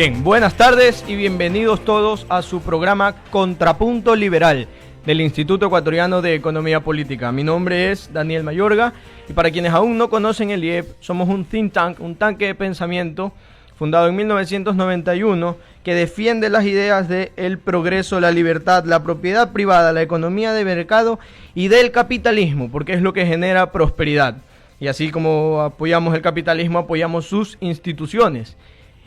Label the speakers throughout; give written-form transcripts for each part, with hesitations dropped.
Speaker 1: Bien, buenas tardes y bienvenidos todos a su programa Contrapunto Liberal del Instituto Ecuatoriano de Economía Política. Mi nombre es Daniel Mayorga y para quienes aún no conocen el IEP, somos un think tank, un tanque de pensamiento fundado en 1991 que defiende las ideas de el progreso, la libertad, la propiedad privada, la economía de mercado y del capitalismo, porque es lo que genera prosperidad. Y así como apoyamos el capitalismo, apoyamos sus instituciones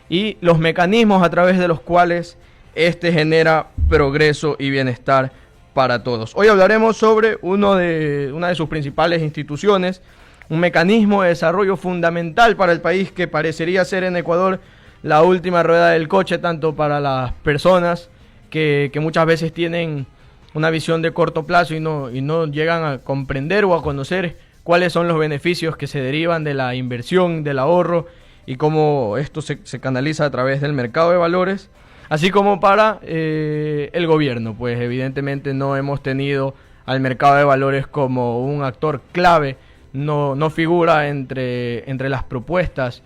Speaker 1: y los mecanismos a través de los cuales este genera progreso y bienestar para todos. Hoy hablaremos sobre una de sus principales instituciones, un mecanismo de desarrollo fundamental para el país que parecería ser en Ecuador la última rueda del coche, tanto para las personas que muchas veces tienen una visión de corto plazo y no llegan a comprender o a conocer cuáles son los beneficios que se derivan de la inversión, del ahorro y cómo esto se canaliza a través del mercado de valores, así como para el gobierno, pues evidentemente no hemos tenido al mercado de valores como un actor clave, no figura entre las propuestas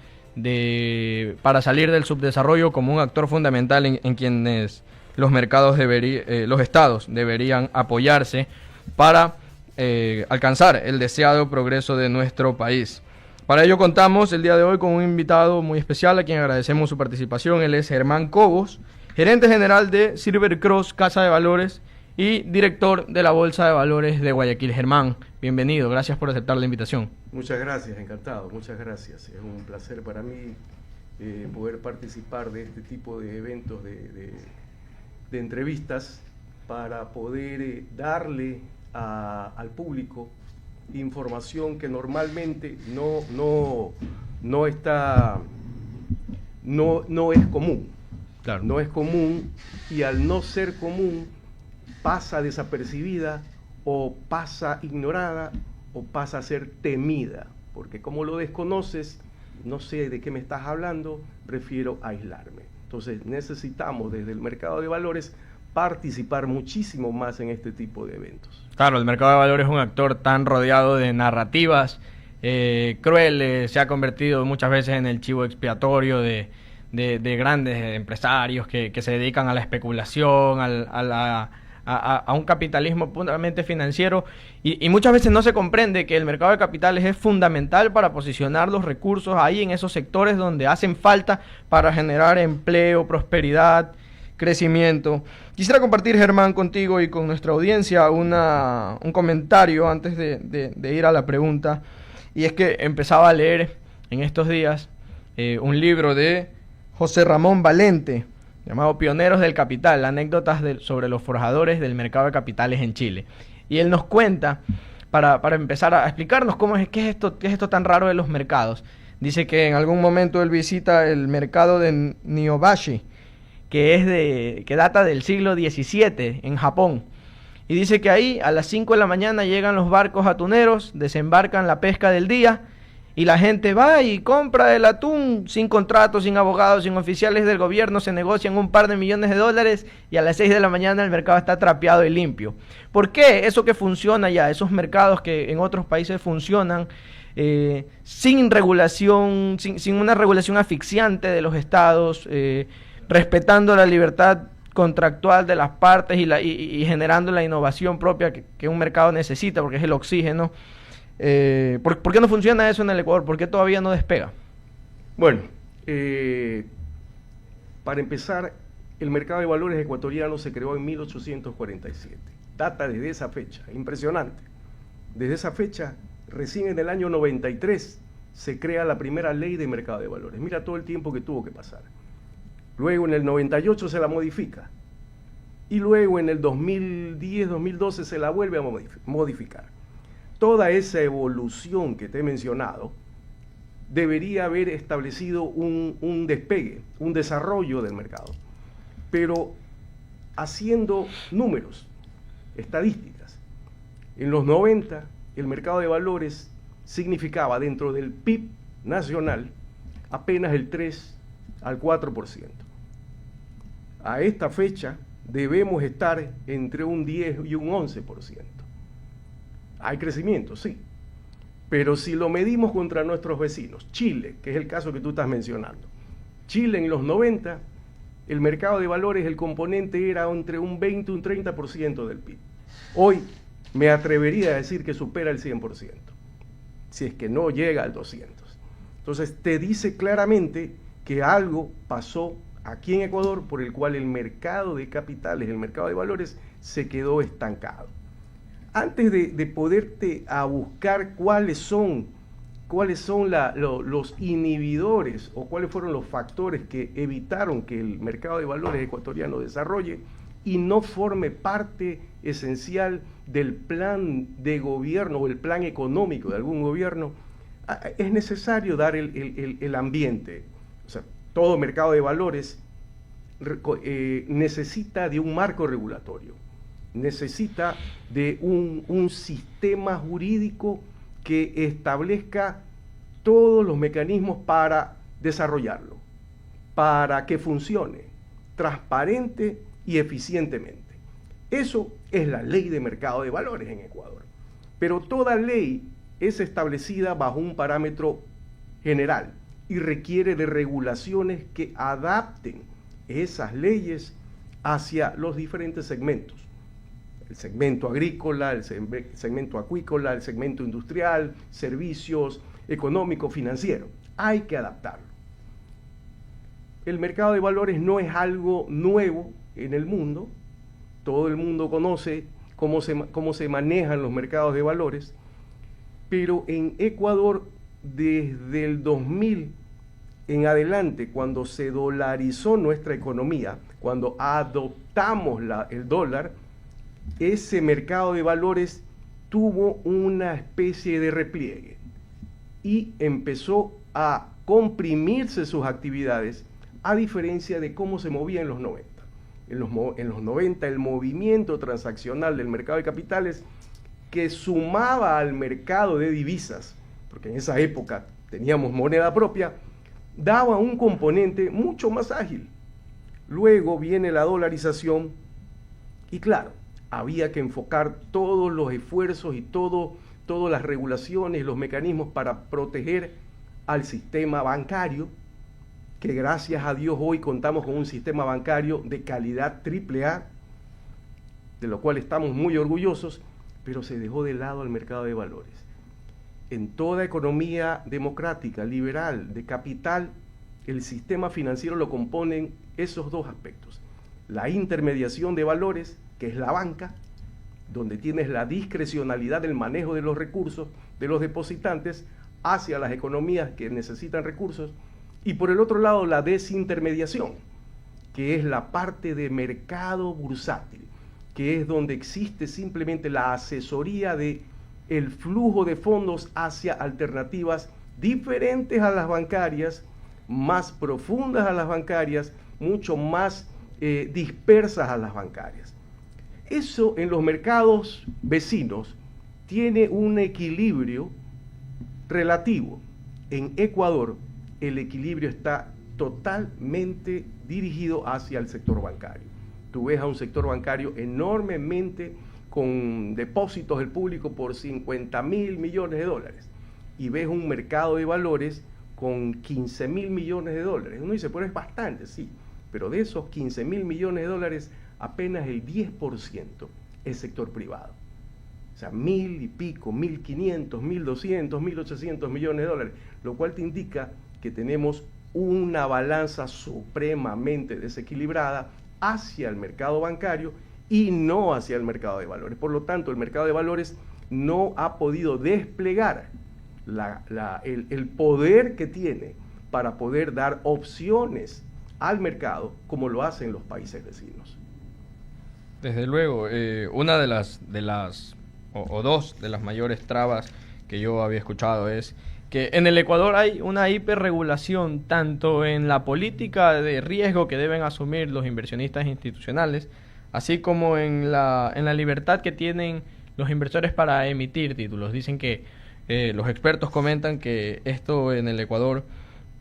Speaker 1: para salir del subdesarrollo como un actor fundamental en quienes los mercados los estados deberían apoyarse para alcanzar el deseado progreso de nuestro país. Para ello contamos el día de hoy con un invitado muy especial a quien agradecemos su participación. Él es Germán Cobos, gerente general de Silver Cross Casa de Valores y director de la Bolsa de Valores de Guayaquil. Germán, bienvenido, gracias por aceptar la invitación.
Speaker 2: Muchas gracias, encantado, muchas gracias. Es un placer para mí poder participar de este tipo de eventos, de entrevistas, para poder darle al público información que normalmente no es común.
Speaker 1: Claro.
Speaker 2: No es común, y al no ser común pasa desapercibida o pasa ignorada o pasa a ser temida, porque como lo desconoces, no sé de qué me estás hablando, prefiero aislarme. Entonces necesitamos desde el mercado de valores participar muchísimo más en este tipo de eventos.
Speaker 1: Claro, el mercado de valores es un actor tan rodeado de narrativas crueles, se ha convertido muchas veces en el chivo expiatorio de grandes empresarios que se dedican a la especulación, a un capitalismo puramente financiero y muchas veces no se comprende que el mercado de capitales es fundamental para posicionar los recursos ahí en esos sectores donde hacen falta para generar empleo, prosperidad, crecimiento. Quisiera compartir, Germán, contigo y con nuestra audiencia un comentario antes de ir a la pregunta, y es que empezaba a leer en estos días un libro de José Ramón Valente llamado Pioneros del Capital, anécdotas sobre los forjadores del mercado de capitales en Chile, y él nos cuenta, para empezar a explicarnos qué es esto tan raro de los mercados. Dice que en algún momento él visita el mercado de Nyobashi, que data del siglo XVII en Japón, y dice que ahí a las 5 de la mañana llegan los barcos atuneros, desembarcan la pesca del día y la gente va y compra el atún sin contratos, sin abogados, sin oficiales del gobierno, se negocian un par de millones de dólares y a las 6 de la mañana el mercado está trapeado y limpio. ¿Por qué? Eso que funciona ya, esos mercados que en otros países funcionan sin regulación, sin una regulación asfixiante de los estados, respetando la libertad contractual de las partes y generando la innovación propia que un mercado necesita, porque es el oxígeno. ¿Por qué no funciona eso en el Ecuador? ¿Por qué todavía no despega?
Speaker 2: Bueno, para empezar, el mercado de valores ecuatoriano se creó en 1847. Data desde esa fecha, impresionante. Desde esa fecha, recién en el año 93, se crea la primera ley de mercado de valores. Mira todo el tiempo que tuvo que pasar. Luego en el 98 se la modifica. Y luego en el 2010, 2012 se la vuelve a modificar. Toda esa evolución que te he mencionado debería haber establecido un despegue, un desarrollo del mercado. Pero haciendo números, estadísticas, en los 90 el mercado de valores significaba dentro del PIB nacional apenas el 3 al 4%. A esta fecha debemos estar entre un 10 y un 11%. Hay crecimiento, sí, pero si lo medimos contra nuestros vecinos, Chile, que es el caso que tú estás mencionando, Chile en los 90 el mercado de valores, el componente era entre un 20 y un 30% del PIB. Hoy me atrevería a decir que supera el 100%, si es que no llega al 200%. Entonces te dice claramente que algo pasó aquí en Ecuador por el cual el mercado de capitales, el mercado de valores, se quedó estancado. Antes de poderte a buscar cuáles son los inhibidores o cuáles fueron los factores que evitaron que el mercado de valores ecuatoriano desarrolle y no forme parte esencial del plan de gobierno o el plan económico de algún gobierno, es necesario dar el ambiente. O sea, todo mercado de valores necesita de un marco regulatorio, necesita de un sistema jurídico que establezca todos los mecanismos para desarrollarlo, para que funcione transparente y eficientemente. Eso es la ley de mercado de valores en Ecuador. Pero toda ley es establecida bajo un parámetro general y requiere de regulaciones que adapten esas leyes hacia los diferentes segmentos. El segmento agrícola, el segmento acuícola, el segmento industrial, servicios, económico, financiero. Hay que adaptarlo. El mercado de valores no es algo nuevo en el mundo. Todo el mundo conoce cómo se manejan los mercados de valores, pero en Ecuador, desde el 2000 en adelante, cuando se dolarizó nuestra economía, cuando adoptamos el dólar, ese mercado de valores tuvo una especie de repliegue y empezó a comprimirse sus actividades, a diferencia de cómo se movía en los 90. En los 90 el movimiento transaccional del mercado de capitales, que sumaba al mercado de divisas, porque en esa época teníamos moneda propia, daba un componente mucho más ágil. Luego viene la dolarización y claro, había que enfocar todos los esfuerzos y todas las regulaciones, los mecanismos para proteger al sistema bancario, que gracias a Dios hoy contamos con un sistema bancario de calidad AAA, de lo cual estamos muy orgullosos, pero se dejó de lado el mercado de valores. En toda economía democrática, liberal, de capital, el sistema financiero lo componen esos dos aspectos. La intermediación de valores, que es la banca, donde tienes la discrecionalidad del manejo de los recursos de los depositantes hacia las economías que necesitan recursos, y por el otro lado la desintermediación, que es la parte de mercado bursátil, que es donde existe simplemente la asesoría de el flujo de fondos hacia alternativas diferentes a las bancarias, más profundas a las bancarias, mucho más dispersas a las bancarias. Eso en los mercados vecinos tiene un equilibrio relativo. En Ecuador el equilibrio está totalmente dirigido hacia el sector bancario. Tú ves a un sector bancario enormemente con depósitos del público por 50.000 millones de dólares y ves un mercado de valores con 15.000 millones de dólares. Uno dice, pero es bastante, sí, pero de esos 15.000 millones de dólares apenas el 10% es sector privado. O sea, 1.000 y pico, 1.500, 1.200, 1.800 millones de dólares, lo cual te indica que tenemos una balanza supremamente desequilibrada hacia el mercado bancario y no hacia el mercado de valores. Por lo tanto, el mercado de valores no ha podido desplegar el poder que tiene para poder dar opciones al mercado como lo hacen los países vecinos.
Speaker 1: Desde luego, una de las dos de las mayores trabas que yo había escuchado es que en el Ecuador hay una hiperregulación tanto en la política de riesgo que deben asumir los inversionistas institucionales, así como en la libertad que tienen los inversores para emitir títulos. Dicen que los expertos comentan que esto en el Ecuador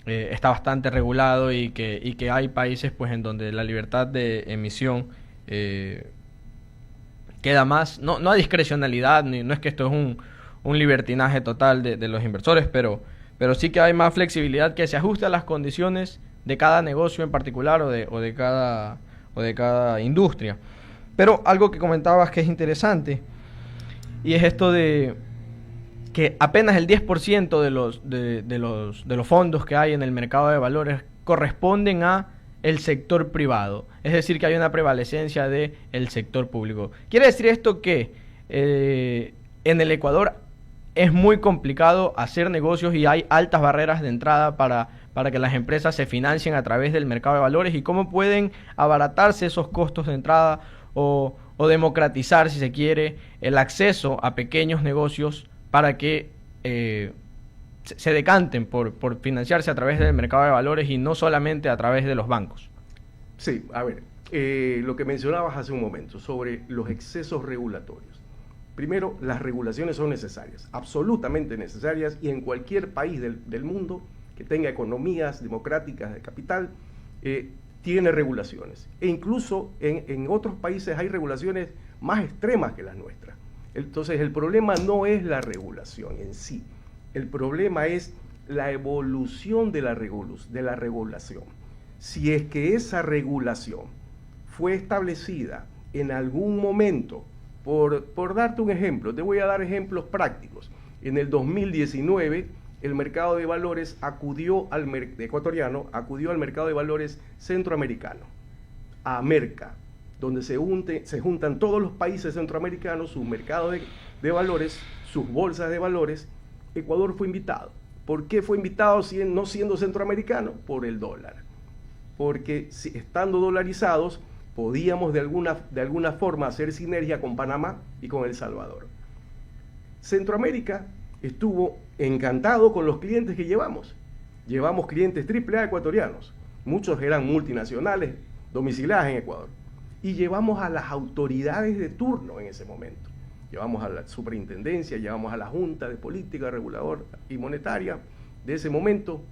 Speaker 1: está bastante regulado y que hay países pues en donde la libertad de emisión queda más, no a discrecionalidad, no es que esto es un libertinaje total de los inversores, pero sí que hay más flexibilidad que se ajuste a las condiciones de cada negocio en particular o de cada industria. Pero algo que comentabas que es interesante, y es esto de que apenas el 10% de los fondos que hay en el mercado de valores corresponden a el sector privado, es decir, que hay una prevalecencia del sector público. ¿Quiere decir esto que en el Ecuador es muy complicado hacer negocios y hay altas barreras de entrada para que las empresas se financien a través del mercado de valores? ¿Y cómo pueden abaratarse esos costos de entrada o democratizar, si se quiere, el acceso a pequeños negocios para que se decanten por financiarse a través del mercado de valores y no solamente a través de los bancos?
Speaker 2: Sí, a ver, lo que mencionabas hace un momento sobre los excesos regulatorios. Primero, las regulaciones son necesarias, absolutamente necesarias, y en cualquier país del mundo que tenga economías democráticas de capital, tiene regulaciones. E incluso en otros países hay regulaciones más extremas que las nuestras. Entonces, el problema no es la regulación en sí. El problema es la evolución de la regulación. Si es que esa regulación fue establecida en algún momento, por darte un ejemplo, te voy a dar ejemplos prácticos. En el 2019, el mercado de valores ecuatoriano acudió al mercado de valores centroamericano, a Merca, donde se juntan todos los países centroamericanos, sus mercados de valores, sus bolsas de valores. Ecuador fue invitado. ¿Por qué fue invitado no siendo centroamericano? Por el dólar. Porque estando dolarizados, podíamos de alguna forma hacer sinergia con Panamá y con El Salvador. Centroamérica estuvo encantado con los clientes que llevamos. Llevamos clientes AAA ecuatorianos. Muchos eran multinacionales, domiciliadas en Ecuador. Y llevamos a las autoridades de turno en ese momento. Llevamos a la superintendencia, llevamos a la Junta de Política Reguladora y Monetaria de ese momento,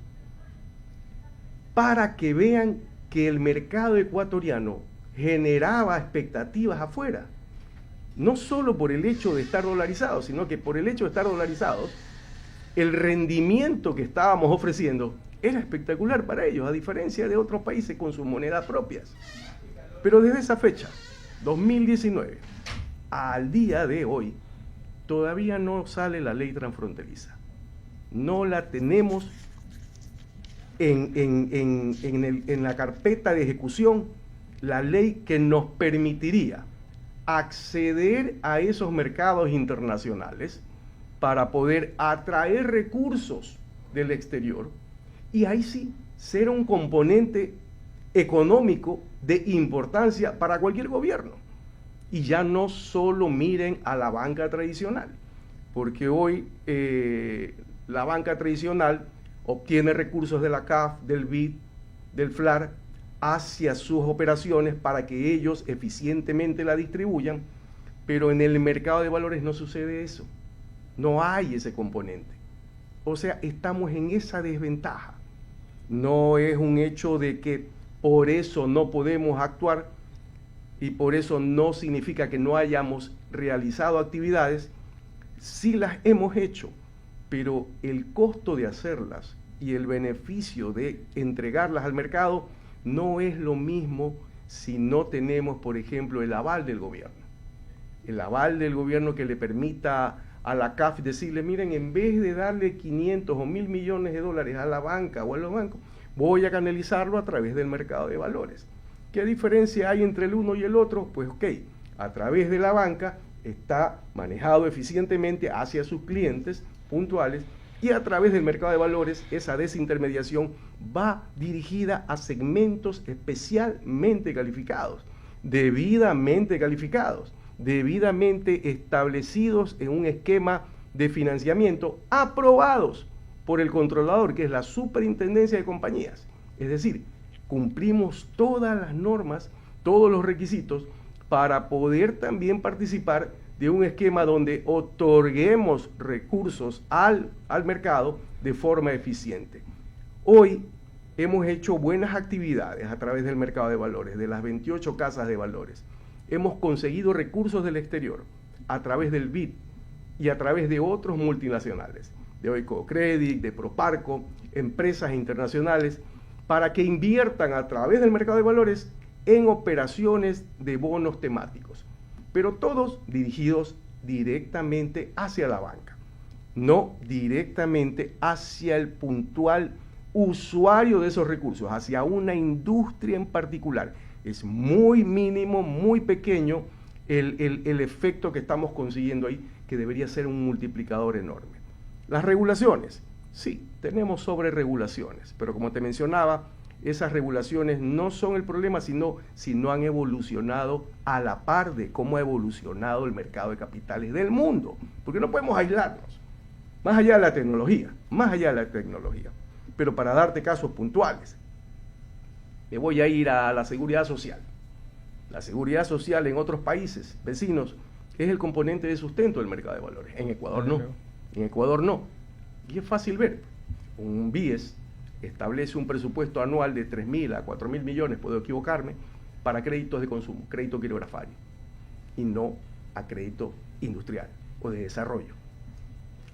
Speaker 2: para que vean que el mercado ecuatoriano generaba expectativas afuera. No solo por el hecho de estar dolarizados, sino que por el hecho de estar dolarizados, el rendimiento que estábamos ofreciendo era espectacular para ellos, a diferencia de otros países con sus monedas propias. Pero desde esa fecha, 2019, al día de hoy, todavía no sale la ley transfronteriza. No la tenemos en la carpeta de ejecución, la ley que nos permitiría acceder a esos mercados internacionales para poder atraer recursos del exterior y ahí sí ser un componente económico de importancia para cualquier gobierno. Y ya no solo miren a la banca tradicional, porque hoy la banca tradicional obtiene recursos de la CAF, del BID, del FLAR, hacia sus operaciones para que ellos eficientemente la distribuyan, pero en el mercado de valores no sucede eso. No hay ese componente. O sea, estamos en esa desventaja. No es un hecho de que por eso no podemos actuar y por eso no significa que no hayamos realizado actividades. Sí las hemos hecho, pero el costo de hacerlas y el beneficio de entregarlas al mercado no es lo mismo si no tenemos, por ejemplo, el aval del gobierno. El aval del gobierno que le permita a la CAF decirle, miren, en vez de darle 500 o 1.000 millones de dólares a la banca o a los bancos, voy a canalizarlo a través del mercado de valores. ¿Qué diferencia hay entre el uno y el otro? Pues ok, a través de la banca está manejado eficientemente hacia sus clientes puntuales y a través del mercado de valores esa desintermediación va dirigida a segmentos especialmente calificados, debidamente establecidos en un esquema de financiamiento aprobados por el controlador, que es la Superintendencia de Compañías. Es decir, cumplimos todas las normas, todos los requisitos para poder también participar de un esquema donde otorguemos recursos al mercado de forma eficiente. Hoy hemos hecho buenas actividades a través del mercado de valores, de las 28 casas de valores. Hemos conseguido recursos del exterior a través del BID y a través de otros multinacionales, de Oikocredit, de Proparco, empresas internacionales, para que inviertan a través del mercado de valores en operaciones de bonos temáticos, pero todos dirigidos directamente hacia la banca, no directamente hacia el puntual usuario de esos recursos, hacia una industria en particular. Es muy mínimo, muy pequeño el efecto que estamos consiguiendo ahí, que debería ser un multiplicador enorme. Las regulaciones, sí, tenemos sobreregulaciones, pero como te mencionaba, esas regulaciones no son el problema, sino si no han evolucionado a la par de cómo ha evolucionado el mercado de capitales del mundo, porque no podemos aislarnos, más allá de la tecnología, Pero para darte casos puntuales, me voy a ir a la seguridad social. La seguridad social en otros países vecinos es el componente de sustento del mercado de valores. En Ecuador no. Y es fácil ver. Un BIES establece un presupuesto anual de 3.000 a 4.000 millones, puedo equivocarme, para créditos de consumo, crédito quirografario, y no a crédito industrial o de desarrollo.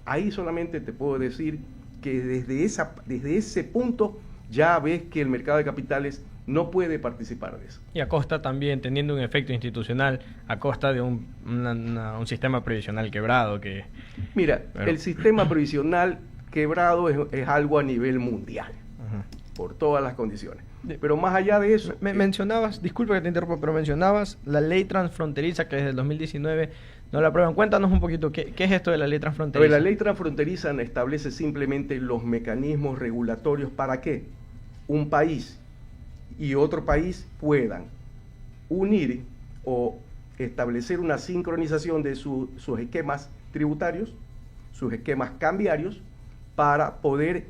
Speaker 2: Ahí solamente te puedo decir que desde ese punto ya ves que el mercado de capitales no puede participar de eso.
Speaker 1: Y a costa también, teniendo un efecto institucional, a costa de un sistema previsional quebrado.
Speaker 2: Mira, el sistema previsional quebrado es algo a nivel mundial, por todas las condiciones. Pero más allá de eso...
Speaker 1: mencionabas, disculpa que te interrumpa, pero mencionabas la ley transfronteriza que desde el 2019 no la aprueban. Cuéntanos un poquito, ¿qué es esto de la ley transfronteriza?
Speaker 2: La ley transfronteriza establece simplemente los mecanismos regulatorios para que un país y otro país puedan unir o establecer una sincronización de sus esquemas tributarios, sus esquemas cambiarios, para poder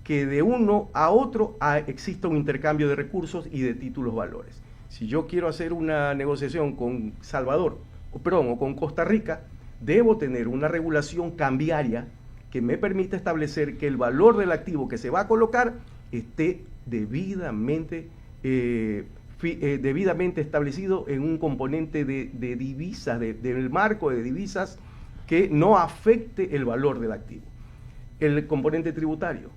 Speaker 2: que de uno a otro exista un intercambio de recursos y de títulos valores. Si yo quiero hacer una negociación con Salvador, o con Costa Rica, debo tener una regulación cambiaria que me permita establecer que el valor del activo que se va a colocar esté debidamente establecido en un componente de divisas, del marco de divisas que no afecte el valor del activo. El componente tributario.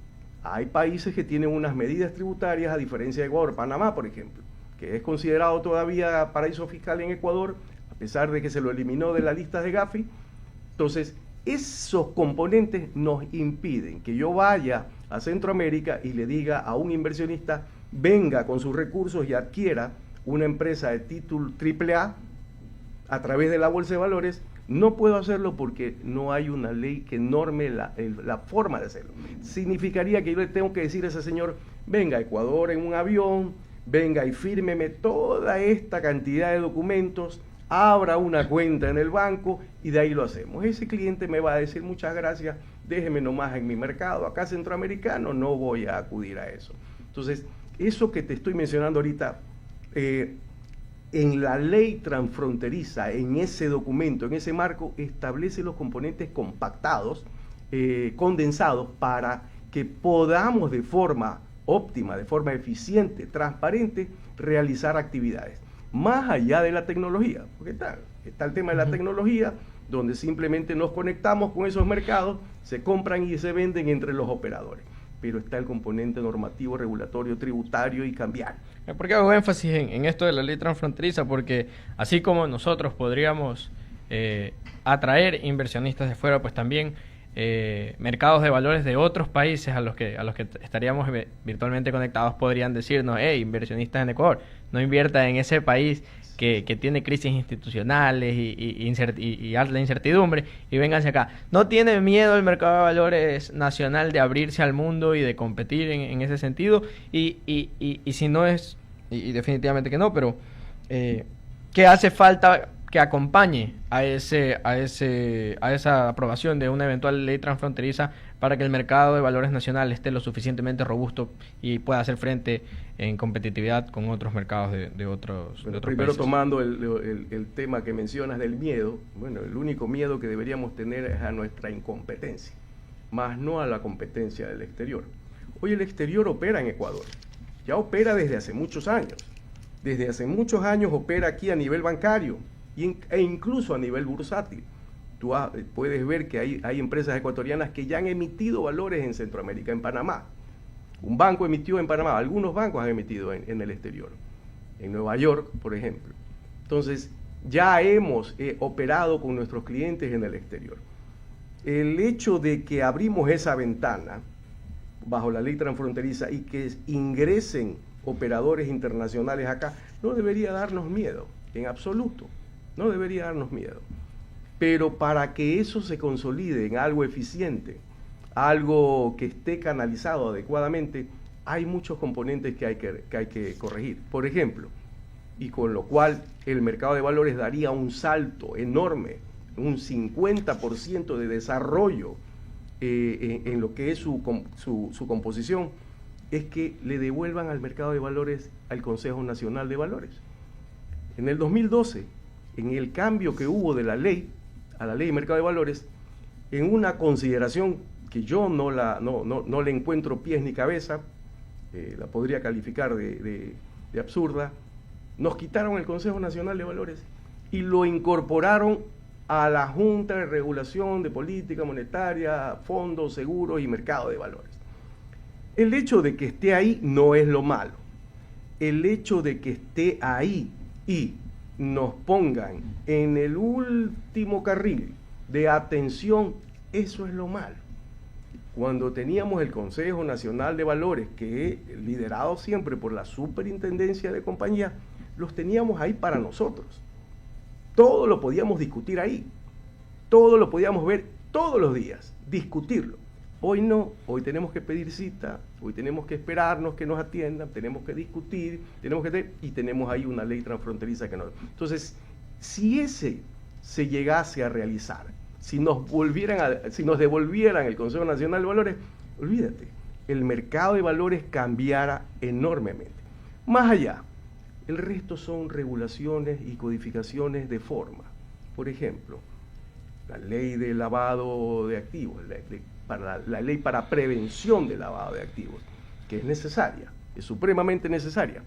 Speaker 2: Hay países que tienen unas medidas tributarias a diferencia de Ecuador, Panamá, por ejemplo, que es considerado todavía paraíso fiscal en Ecuador, a pesar de que se lo eliminó de la lista de Gafi. Entonces, esos componentes nos impiden que yo vaya a Centroamérica y le diga a un inversionista, venga con sus recursos y adquiera una empresa de título AAA a través de la bolsa de valores. No puedo hacerlo porque no hay una ley que norme la forma de hacerlo. Significaría que yo le tengo que decir a ese señor, venga a Ecuador en un avión, venga y fírmeme toda esta cantidad de documentos, abra una cuenta en el banco y de ahí lo hacemos. Ese cliente me va a decir, muchas gracias, déjeme nomás en mi mercado, acá centroamericano, no voy a acudir a eso. Entonces, eso que te estoy mencionando ahorita, en la ley transfronteriza, en ese documento, en ese marco, establece los componentes compactados, condensados, para que podamos de forma óptima, de forma eficiente, transparente, realizar actividades. Más allá de la tecnología, porque está el tema de la tecnología, donde simplemente nos conectamos con esos mercados, se compran y se venden entre los operadores. Pero está el componente normativo, regulatorio, tributario y cambiario.
Speaker 1: ¿Por qué hago énfasis en esto de la ley transfronteriza? Porque así como nosotros podríamos atraer inversionistas de fuera, pues también mercados de valores de otros países a los que estaríamos virtualmente conectados podrían decirnos, inversionistas en Ecuador, no invierta en ese país que tiene crisis institucionales y alta incertidumbre, y vénganse acá. ¿No tiene miedo el mercado de valores nacional de abrirse al mundo y de competir en ese sentido? Y si no es, y definitivamente que no, pero ¿qué hace falta que acompañe a esa aprobación de una eventual ley transfronteriza para que el mercado de valores nacional esté lo suficientemente robusto y pueda hacer frente en competitividad con otros mercados de otros
Speaker 2: primero
Speaker 1: países?
Speaker 2: Tomando el tema que mencionas del miedo, bueno, el único miedo que deberíamos tener es a nuestra incompetencia, más no a la competencia del exterior. Hoy el exterior opera en Ecuador, ya opera desde hace muchos años. Desde hace muchos años opera aquí a nivel bancario e incluso a nivel bursátil. Tú puedes ver que hay empresas ecuatorianas que ya han emitido valores en Centroamérica, en Panamá. Un banco emitió en Panamá, algunos bancos han emitido en el exterior, en Nueva York, por ejemplo. Entonces, ya hemos operado con nuestros clientes en el exterior. El hecho de que abrimos esa ventana bajo la ley transfronteriza y que ingresen operadores internacionales acá, no debería darnos miedo, en absoluto, no debería darnos miedo. Pero para que eso se consolide en algo eficiente, algo que esté canalizado adecuadamente, hay muchos componentes que hay que corregir. Por ejemplo, y con lo cual el mercado de valores daría un salto enorme, un 50% de desarrollo en lo que es su composición, es que le devuelvan al mercado de valores al Consejo Nacional de Valores. En el 2012, en el cambio que hubo de la ley a la ley de mercado de valores, en una consideración que yo no le encuentro pies ni cabeza, la podría calificar de absurda, nos quitaron el Consejo Nacional de Valores y lo incorporaron a la Junta de Regulación de Política Monetaria, Fondos, Seguros y Mercado de Valores. El hecho de que esté ahí no es lo malo. El hecho de que esté ahí y nos pongan en el último carril de atención, eso es lo malo. Cuando teníamos el Consejo Nacional de Valores, que liderado siempre por la Superintendencia de Compañía, los teníamos ahí para nosotros. Todo lo podíamos discutir ahí. Todo lo podíamos ver todos los días, discutirlo. Hoy no, hoy tenemos que pedir cita, hoy tenemos que esperarnos que nos atiendan, tenemos que discutir, y tenemos ahí una ley transfronteriza que no. Entonces, si ese se llegase a realizar, si nos devolvieran el Consejo Nacional de Valores, olvídate, el mercado de valores cambiara enormemente. Más allá, el resto son regulaciones y codificaciones de forma. Por ejemplo, la ley de lavado de activos, la ley para prevención de lavado de activos, que es necesaria, es supremamente necesaria,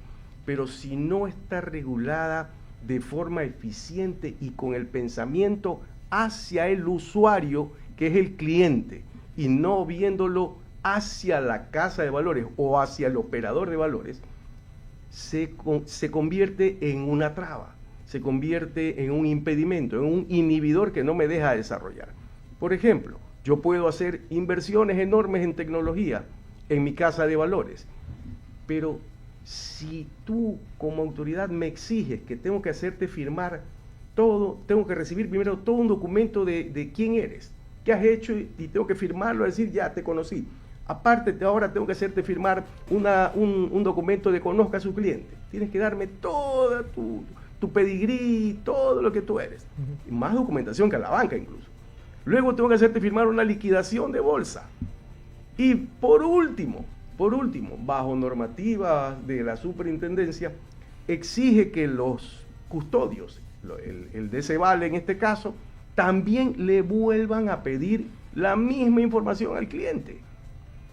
Speaker 2: pero si no está regulada de forma eficiente y con el pensamiento hacia el usuario, que es el cliente, y no viéndolo hacia la casa de valores o hacia el operador de valores, se convierte en una traba, se convierte en un impedimento, en un inhibidor que no me deja desarrollar. Por ejemplo, yo puedo hacer inversiones enormes en tecnología en mi casa de valores, pero si tú como autoridad me exiges que tengo que hacerte firmar todo, tengo que recibir primero todo un documento de quién eres, qué has hecho y tengo que firmarlo, decir ya te conocí. Aparte, ahora tengo que hacerte firmar un documento de conozca a su cliente. Tienes que darme toda tu pedigrí, todo lo que tú eres. Y más documentación que a la banca incluso. Luego tengo que hacerte firmar una liquidación de bolsa. Y por último, bajo normativa de la superintendencia, exige que los custodios, el DCVAL en este caso, también le vuelvan a pedir la misma información al cliente.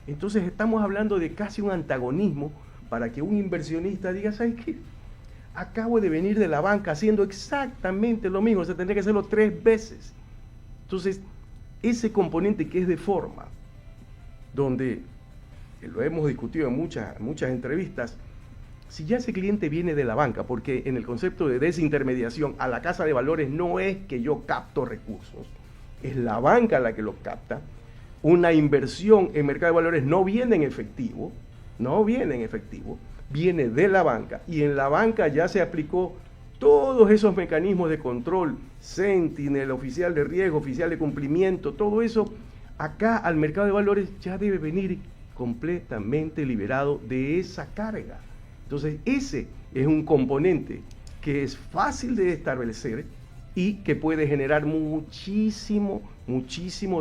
Speaker 2: Entonces estamos hablando de casi un antagonismo para que un inversionista diga, ¿sabes qué? Acabo de venir de la banca haciendo exactamente lo mismo, o sea, tendría que hacerlo 3 veces. Entonces, ese componente que es de forma, donde lo hemos discutido en muchas entrevistas, si ya ese cliente viene de la banca, porque en el concepto de desintermediación a la casa de valores no es que yo capto recursos, es la banca la que los capta. Una inversión en mercado de valores no viene en efectivo, viene de la banca, y en la banca ya se aplicó todos esos mecanismos de control, Sentinel, oficial de riesgo, oficial de cumplimiento, todo eso acá al mercado de valores ya debe venir completamente liberado de esa carga. Entonces ese es un componente que es fácil de establecer y que puede generar muchísimo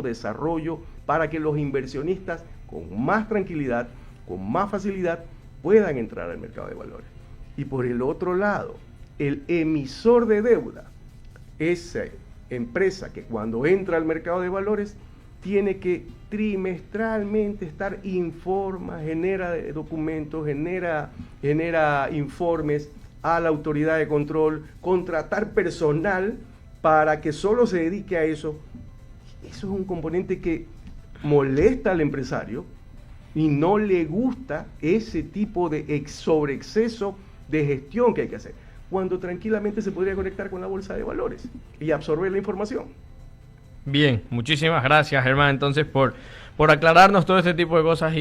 Speaker 2: desarrollo para que los inversionistas con más tranquilidad, con más facilidad, puedan entrar al mercado de valores. Y por el otro lado, el emisor de deuda, esa empresa que cuando entra al mercado de valores tiene que trimestralmente genera documentos, genera informes a la autoridad de control, contratar personal para que solo se dedique a eso. Eso es un componente que molesta al empresario, y no le gusta ese tipo de sobreexceso de gestión que hay que hacer, cuando tranquilamente se podría conectar con la bolsa de valores y absorber la información.
Speaker 1: Bien, muchísimas gracias, Germán, entonces por aclararnos todo este tipo de cosas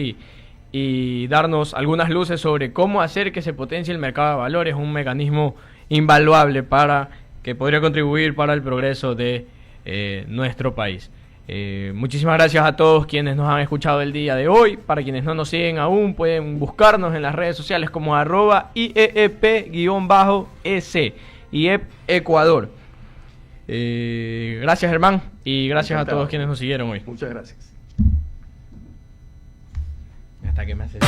Speaker 1: y darnos algunas luces sobre cómo hacer que se potencie el mercado de valores, un mecanismo invaluable para que podría contribuir para el progreso de nuestro país. Muchísimas gracias a todos quienes nos han escuchado el día de hoy. Para quienes no nos siguen aún, pueden buscarnos en las redes sociales como @IEEP_S, IEP Ecuador. Gracias, Germán, y gracias a todos quienes nos siguieron hoy.
Speaker 2: Muchas gracias.
Speaker 1: Hasta que me hace.